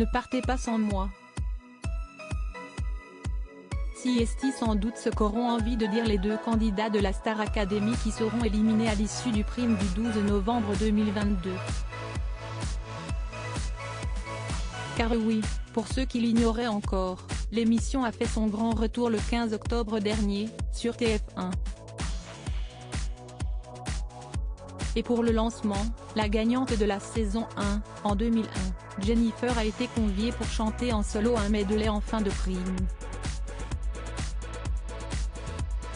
Ne partez pas sans moi. Si est sans doute ce qu'auront envie de dire les deux candidats de la Star Academy qui seront éliminés à l'issue du prime du 12 novembre 2022. Car oui, pour ceux qui l'ignoraient encore, l'émission a fait son grand retour le 15 octobre dernier, sur TF1. Et pour le lancement, la gagnante de la saison 1, en 2001, Jennifer a été conviée pour chanter en solo un medley en fin de prime.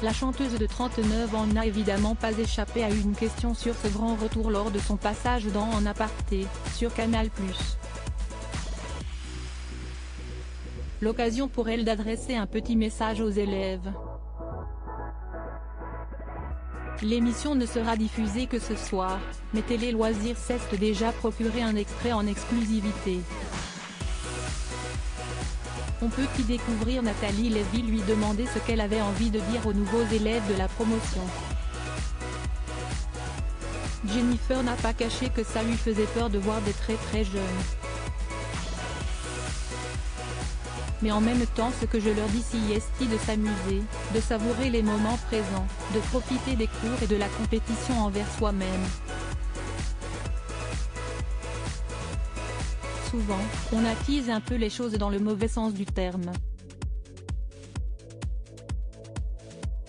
La chanteuse de 39 ans n'a évidemment pas échappé à une question sur ce grand retour lors de son passage dans En aparté, sur Canal+. L'occasion pour elle d'adresser un petit message aux élèves. L'émission ne sera diffusée que ce soir, mais Télé Loisirs s'est déjà procuré un extrait en exclusivité. On peut y découvrir Nathalie Lévy lui demander ce qu'elle avait envie de dire aux nouveaux élèves de la promotion. Jennifer n'a pas caché que ça lui faisait peur de voir des très jeunes. Mais en même temps ce que je leur dis si est de s'amuser, de savourer les moments présents, de profiter des cours et de la compétition envers soi-même. Souvent, on attise un peu les choses dans le mauvais sens du terme.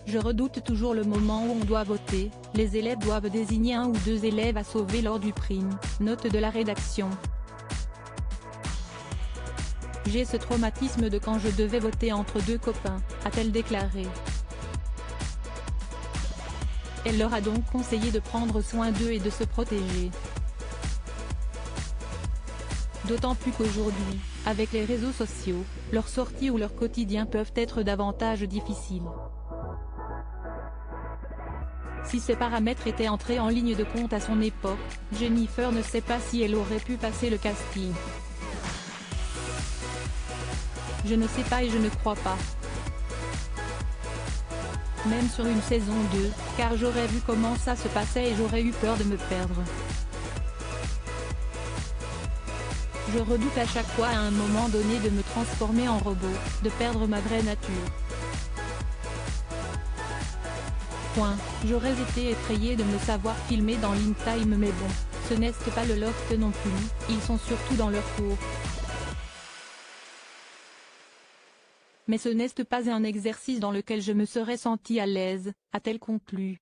Je redoute toujours le moment où on doit voter, les élèves doivent désigner un ou deux élèves à sauver lors du prime, note de la rédaction. J'ai ce traumatisme de quand je devais voter entre deux copains, a-t-elle déclaré. Elle leur a donc conseillé de prendre soin d'eux et de se protéger. D'autant plus qu'aujourd'hui, avec les réseaux sociaux, leurs sorties ou leur quotidien peuvent être davantage difficiles. Si ces paramètres étaient entrés en ligne de compte à son époque, Jennifer ne sait pas si elle aurait pu passer le casting. Je ne sais pas et je ne crois pas. Même sur une saison 2, car j'aurais vu comment ça se passait et j'aurais eu peur de me perdre. Je redoute à chaque fois à un moment donné de me transformer en robot, de perdre ma vraie nature. J'aurais été effrayée de me savoir filmer dans l'In Time mais bon, ce n'est pas le loft non plus, ils sont surtout dans leur cours. Mais ce n'est pas un exercice dans lequel je me serais sentie à l'aise, a-t-elle conclu.